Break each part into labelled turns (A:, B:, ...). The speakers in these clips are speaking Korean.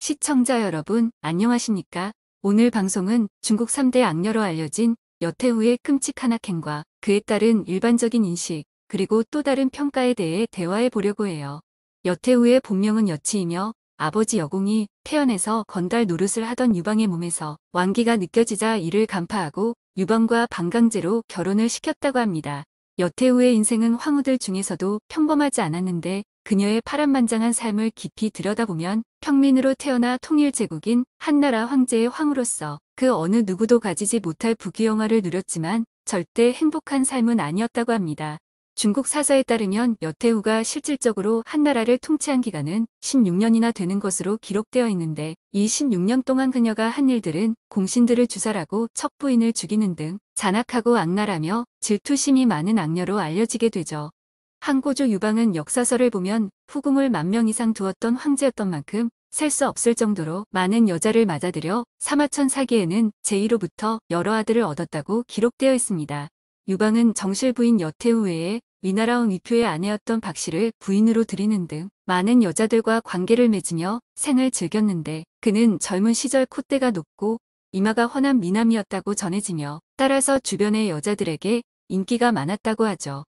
A: 시청자 여러분, 안녕하십니까? 오늘 방송은 중국 3대 악녀로 알려진 여태우의 끔찍한 악행과 그에 따른 일반적인 인식, 그리고 또 다른 평가에 대해 대화해 보려고 해요. 여태우의 본명은 여치이며 아버지 여공이 태연해서 건달 노릇을 하던 유방의 몸에서 완기가 느껴지자 이를 간파하고 유방과 반강제로 결혼을 시켰다고 합니다. 여태우의 인생은 황후들 중에서도 평범하지 않았는데 그녀의 파란만장한 삶을 깊이 들여다보면 평민으로 태어나 통일제국인 한나라 황제의 황후로서 그 어느 누구도 가지지 못할 부귀영화를 누렸지만 절대 행복한 삶은 아니었다고 합니다. 중국 사서에 따르면 여태우가 실질적으로 한나라를 통치한 기간은 16년이나 되는 것으로 기록되어 있는데 이 16년 동안 그녀가 한 일들은 공신들을 주살하고 첩부인을 죽이는 등 잔악하고 악랄하며 질투심이 많은 악녀로 알려지게 되죠. 한고조 유방은 역사서를 보면 후궁을 10,000명 이상 두었던 황제였던 만큼 셀 수 없을 정도로 많은 여자를 맞아들여 사마천 사기에는 제2로부터 여러 아들을 얻었다고 기록되어 있습니다. 유방은 정실 부인 여태우 외에 위나라운 위표의 아내였던 박씨를 부인으로 들이는 등 많은 여자들과 관계를 맺으며 생을 즐겼는데 그는 젊은 시절 콧대가 높고 이마가 훤한 미남이었다고 전해지며 따라서 주변의 여자들에게 인기가 많았다고 하죠.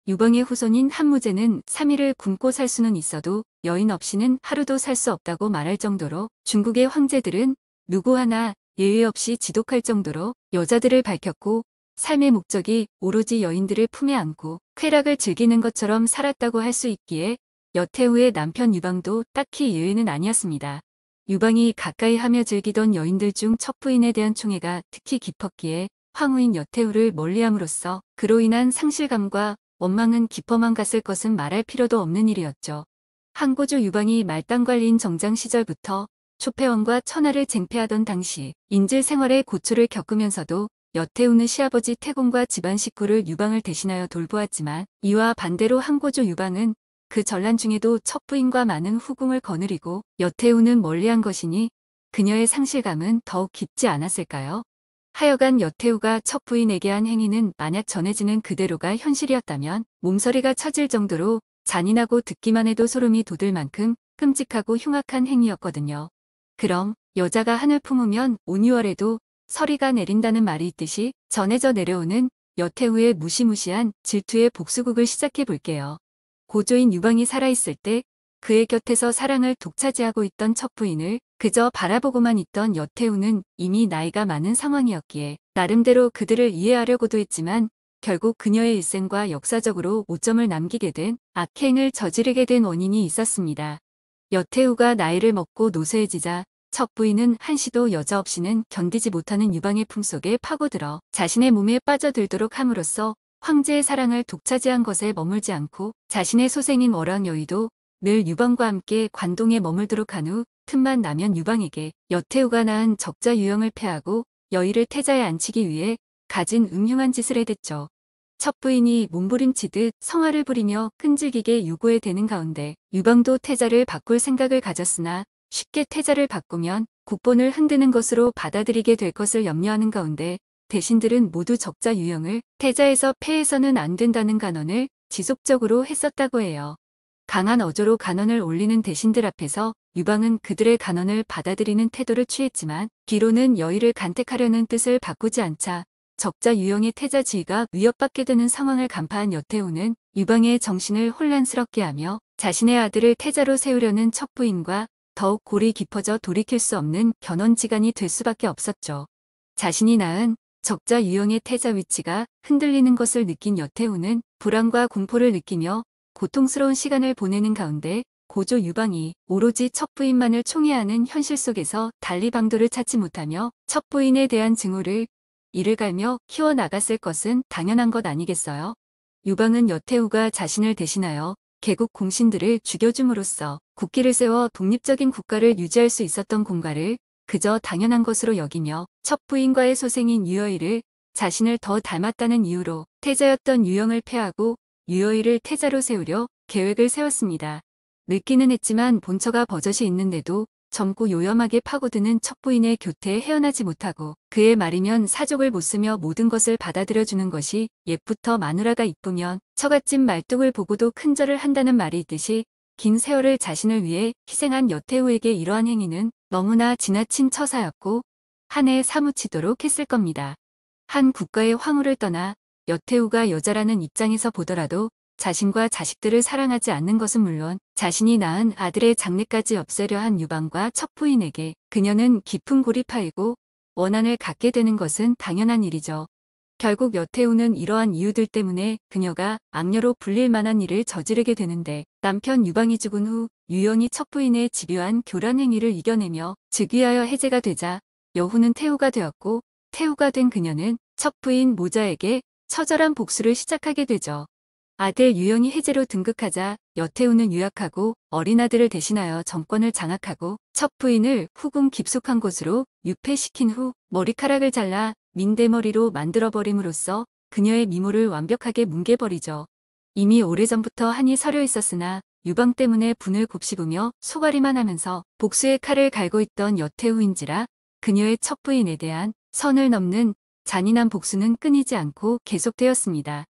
A: 유방의 후손인 한무제는 3일을 굶고 살 수는 있어도 여인 없이는 하루도 살 수 없다고 말할 정도로 중국의 황제들은 누구 하나 예외 없이 지독할 정도로 여자들을 밝혔고 삶의 목적이 오로지 여인들을 품에 안고 쾌락을 즐기는 것처럼 살았다고 할 수 있기에 여태우의 남편 유방도 딱히 예외는 아니었습니다. 유방이 가까이 하며 즐기던 여인들 중 첩부인에 대한 총애가 특히 깊었기에 황후인 여태우를 멀리함으로써 그로 인한 상실감과 원망은 깊어만 갔을 것은 말할 필요도 없는 일이었죠. 한고조 유방이 말단관리인 정장 시절부터 초패원과 천하를 쟁패하던 당시 인질 생활의 고초를 겪으면서도 여태우는 시아버지 태공과 집안 식구를 유방을 대신하여 돌보았지만 이와 반대로 한고조 유방은 그 전란 중에도 첩부인과 많은 후궁을 거느리고 여태우는 멀리한 것이니 그녀의 상실감은 더욱 깊지 않았을까요? 하여간 여태우가 첩부인에게 한 행위는 만약 전해지는 그대로가 현실이었다면 몸서리가 쳐질 정도로 잔인하고 듣기만 해도 소름이 돋을 만큼 끔찍하고 흉악한 행위였거든요. 그럼 여자가 한을 품으면 온유월에도 서리가 내린다는 말이 있듯이 전해져 내려오는 여태우의 무시무시한 질투의 복수극을 시작해 볼게요. 고조인 유방이 살아있을 때 그의 곁에서 사랑을 독차지하고 있던 첩부인을 그저 바라보고만 있던 여태우는 이미 나이가 많은 상황이었기에 나름대로 그들을 이해하려고도 했지만 결국 그녀의 일생과 역사적으로 오점을 남기게 된 악행을 저지르게 된 원인이 있었습니다. 여태우가 나이를 먹고 노쇠해지자 첩부인은 한시도 여자 없이는 견디지 못하는 유방의 품속에 파고들어 자신의 몸에 빠져들도록 함으로써 황제의 사랑을 독차지한 것에 머물지 않고 자신의 소생인 월왕여의도 늘 유방과 함께 관동에 머물도록 한 후 틈만 나면 유방에게 여태우가 낳은 적자 유형을 폐하고 여의를 태자에 앉히기 위해 가진 음흉한 짓을 해댔죠. 첩부인이 몸부림치듯 성화를 부리며 끈질기게 유고에 대는 가운데 유방도 태자를 바꿀 생각을 가졌으나 쉽게 태자를 바꾸면 국본을 흔드는 것으로 받아들이게 될 것을 염려하는 가운데 대신들은 모두 적자 유형을 태자에서 폐해서는 안 된다는 간언을 지속적으로 했었다고 해요. 강한 어조로 간언을 올리는 대신들 앞에서 유방은 그들의 간언을 받아들이는 태도를 취했지만 뒤로는 여의를 간택하려는 뜻을 바꾸지 않자 적자 유형의 태자 지위가 위협받게 되는 상황을 간파한 여태우는 유방의 정신을 혼란스럽게 하며 자신의 아들을 태자로 세우려는 첩부인과 더욱 골이 깊어져 돌이킬 수 없는 견원지간이 될 수밖에 없었죠. 자신이 낳은 적자 유형의 태자 위치가 흔들리는 것을 느낀 여태우는 불안과 공포를 느끼며 고통스러운 시간을 보내는 가운데 고조 유방이 오로지 첩부인만을 총애하는 현실 속에서 달리 방도를 찾지 못하며 첩부인에 대한 증오를 이를 갈며 키워나갔을 것은 당연한 것 아니겠어요? 유방은 여태우가 자신을 대신하여 개국 공신들을 죽여줌으로써 국기를 세워 독립적인 국가를 유지할 수 있었던 공과를 그저 당연한 것으로 여기며 첩부인과의 소생인 유여의를 자신을 더 닮았다는 이유로 태자였던 유영을 폐하고 유여의를 태자로 세우려 계획을 세웠습니다. 늙기는 했지만 본처가 버젓이 있는데도 젊고 요염하게 파고드는 첩부인의 곁에 헤어나지 못하고 그의 말이면 사족을 못 쓰며 모든 것을 받아들여주는 것이 옛부터 마누라가 이쁘면 처갓집 말뚝을 보고도 큰절을 한다는 말이 있듯이 긴 세월을 자신을 위해 희생한 여태우에게 이러한 행위는 너무나 지나친 처사였고 한 해 사무치도록 했을 겁니다. 한 국가의 황후를 떠나 여태우가 여자라는 입장에서 보더라도 자신과 자식들을 사랑하지 않는 것은 물론 자신이 낳은 아들의 장래까지 없애려 한 유방과 첩부인에게 그녀는 깊은 골입하이고 원한을 갖게 되는 것은 당연한 일이죠. 결국 여태우는 이러한 이유들 때문에 그녀가 악녀로 불릴 만한 일을 저지르게 되는데 남편 유방이 죽은 후 유연히 첩부인의 집요한 교란 행위를 이겨내며 즉위하여 해제가 되자 여후는 태후가 되었고 태후가 된 그녀는 첩부인 모자에게 처절한 복수를 시작하게 되죠. 아들 유영이 해제로 등극하자 여태우는 유약하고 어린 아들을 대신하여 정권을 장악하고 첩부인을 후궁 깊숙한 곳으로 유폐시킨 후 머리카락을 잘라 민대머리로 만들어버림으로써 그녀의 미모를 완벽하게 뭉개버리죠. 이미 오래전부터 한이 서려 있었으나 유방 때문에 분을 곱씹으며 소가리만 하면서 복수의 칼을 갈고 있던 여태우인지라 그녀의 첩부인에 대한 선을 넘는 잔인한 복수는 끊이지 않고 계속되었습니다.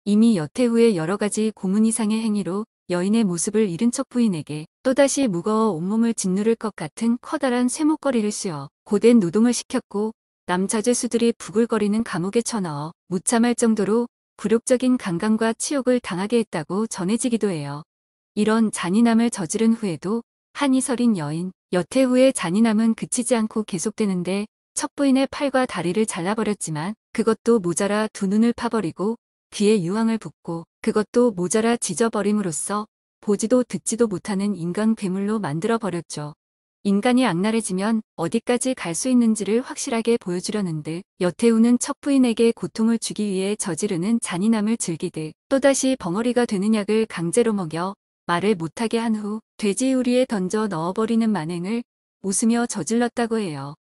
A: 이미 여태우의 여러 가지 고문 이상의 행위로 여인의 모습을 잃은 첩부인에게 또다시 무거워 온몸을 짓누를 것 같은 커다란 쇠목걸이를 씌워 고된 노동을 시켰고 남자죄수들이 부글거리는 감옥에 쳐넣어 무참할 정도로 굴욕적인 강간과 치욕을 당하게 했다고 전해지기도 해요. 이런 잔인함을 저지른 후에도 한이 서린 여인 여태우의 잔인함은 그치지 않고 계속되는데 첩부인의 팔과 다리를 잘라버렸지만 그것도 모자라 두 눈을 파버리고 귀에 유황을 붓고 그것도 모자라 지져버림으로써 보지도 듣지도 못하는 인간 괴물로 만들어버렸죠. 인간이 악랄해지면 어디까지 갈 수 있는지를 확실하게 보여주려는 듯 여태우는 첩부인에게 고통을 주기 위해 저지르는 잔인함을 즐기듯 또다시 벙어리가 되는 약을 강제로 먹여 말을 못하게 한 후 돼지우리에 던져 넣어버리는 만행을 웃으며 저질렀다고 해요.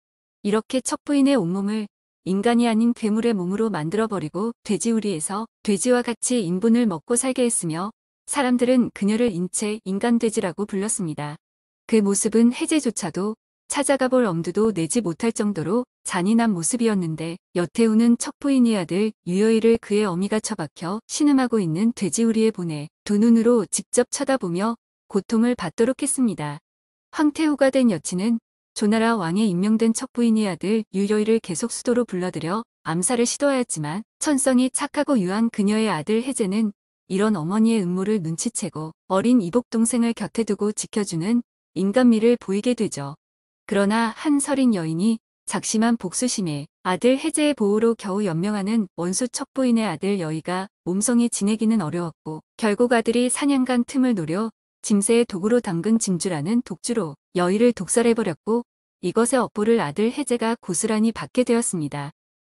A: 이렇게 첩부인의 온몸을 인간이 아닌 괴물의 몸으로 만들어버리고 돼지우리에서 돼지와 같이 인분을 먹고 살게 했으며 사람들은 그녀를 인체 인간돼지라고 불렀습니다. 그 모습은 해제조차도 찾아가 볼 엄두도 내지 못할 정도로 잔인한 모습이었는데 여태우는 첩부인의 아들 유여이를 그의 어미가 처박혀 신음하고 있는 돼지우리에 보내 두 눈으로 직접 쳐다보며 고통을 받도록 했습니다. 황태후가 된 여친은 조나라 왕에 임명된 첩부인의 아들 유여이를 계속 수도로 불러들여 암살을 시도하였지만 천성이 착하고 유한 그녀의 아들 해제는 이런 어머니의 음모를 눈치채고 어린 이복 동생을 곁에 두고 지켜주는 인간미를 보이게 되죠. 그러나 한 서린 여인이 작심한 복수심에 아들 해제의 보호로 겨우 연명하는 원수 첩부인의 아들 여의가 몸성이 지내기는 어려웠고 결국 아들이 사냥간 틈을 노려 짐새의 도구로 담근 짐주라는 독주로 여의를 독살해버렸고 이것의 업보를 아들 해제가 고스란히 받게 되었습니다.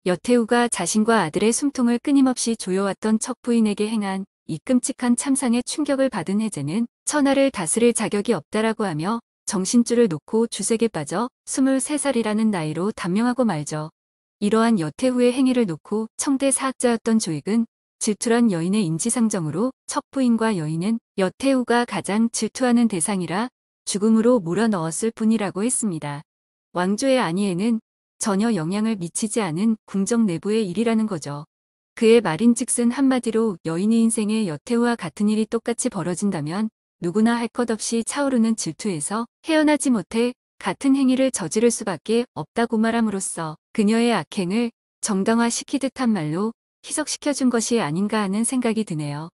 A: 여태우가 자신과 아들의 숨통을 끊임없이 조여왔던 첩부인에게 행한 이 끔찍한 참상에 충격을 받은 해제는 천하를 다스릴 자격이 없다라고 하며 정신줄을 놓고 주색에 빠져 23살이라는 나이로 단명하고 말죠. 이러한 여태우의 행위를 놓고 청대 사학자였던 조익은 질투란 여인의 인지상정으로 첩부인과 여인은 여태우가 가장 질투하는 대상이라 죽음으로 몰아넣었을 뿐이라고 했습니다. 왕조의 안위에는 전혀 영향을 미치지 않은 궁정 내부의 일이라는 거죠. 그의 말인즉슨 한마디로 여인의 인생에 여태우와 같은 일이 똑같이 벌어진다면 누구나 할 것 없이 차오르는 질투에서 헤어나지 못해 같은 행위를 저지를 수밖에 없다고 말함으로써 그녀의 악행을 정당화시키듯 한 말로 희석시켜준 것이 아닌가 하는 생각이 드네요.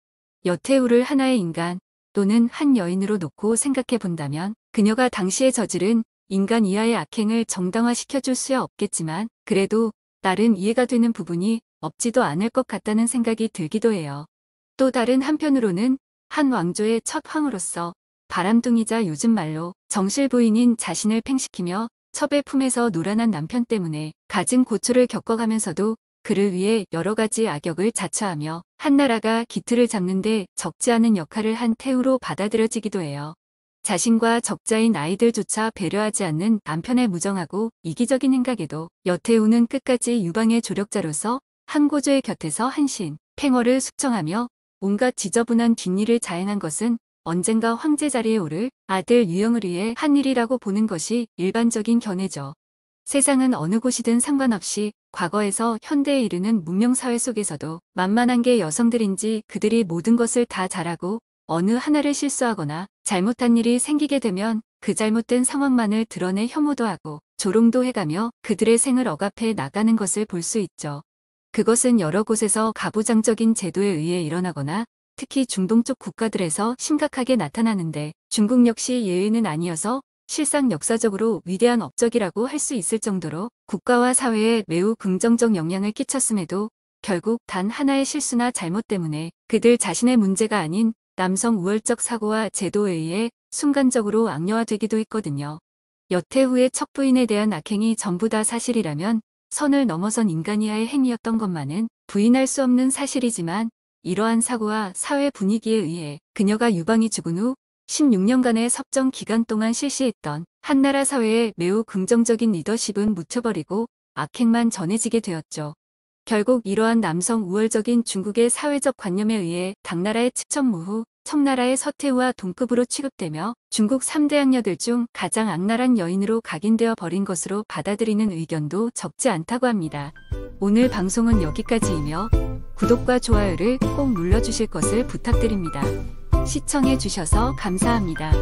A: 여태우를 하나의 인간 또는 한 여인으로 놓고 생각해 본다면 그녀가 당시에 저지른 인간 이하의 악행을 정당화시켜줄 수야 없겠지만 그래도 나름 이해가 되는 부분이 없지도 않을 것 같다는 생각이 들기도 해요. 또 다른 한편으로는 한 왕조의 첫 황으로서 바람둥이자 요즘 말로 정실 부인인 자신을 팽시키며 첩의 품에서 노란한 남편 때문에 갖은 고초를 겪어가면서도 그를 위해 여러 가지 악역을 자처하며 한나라가 기틀을 잡는데 적지 않은 역할을 한 태후로 받아들여지기도 해요. 자신과 적자인 아이들조차 배려하지 않는 남편의 무정하고 이기적인 행각에도 여태우는 끝까지 유방의 조력자로서 한고조의 곁에서 한신, 팽허를 숙청하며 온갖 지저분한 뒷일을 자행한 것은 언젠가 황제 자리에 오를 아들 유영을 위해 한 일이라고 보는 것이 일반적인 견해죠. 세상은 어느 곳이든 상관없이 과거에서 현대에 이르는 문명사회 속에서도 만만한 게 여성들인지 그들이 모든 것을 다 잘하고 어느 하나를 실수하거나 잘못한 일이 생기게 되면 그 잘못된 상황만을 드러내 혐오도 하고 조롱도 해가며 그들의 생을 억압해 나가는 것을 볼 수 있죠. 그것은 여러 곳에서 가부장적인 제도에 의해 일어나거나 특히 중동 쪽 국가들에서 심각하게 나타나는데 중국 역시 예외는 아니어서 실상 역사적으로 위대한 업적이라고 할 수 있을 정도로 국가와 사회에 매우 긍정적 영향을 끼쳤음에도 결국 단 하나의 실수나 잘못 때문에 그들 자신의 문제가 아닌 남성 우월적 사고와 제도에 의해 순간적으로 악령화되기도 했거든요. 여태후의 척부인에 대한 악행이 전부 다 사실이라면 선을 넘어선 인간이하의 행위였던 것만은 부인할 수 없는 사실이지만 이러한 사고와 사회 분위기에 의해 그녀가 유방이 죽은 후 16년간의 섭정 기간 동안 실시했던 한나라 사회의 매우 긍정적인 리더십은 묻혀버리고 악행만 전해지게 되었죠. 결국 이러한 남성 우월적인 중국의 사회적 관념에 의해 당나라의 측천무 후 청나라의 서태후와 동급으로 취급되며 중국 3대 악녀들 중 가장 악랄한 여인으로 각인되어 버린 것으로 받아들이는 의견도 적지 않다고 합니다. 오늘 방송은 여기까지이며 구독과 좋아요를 꼭 눌러주실 것을 부탁드립니다. 시청해 주셔서 감사합니다.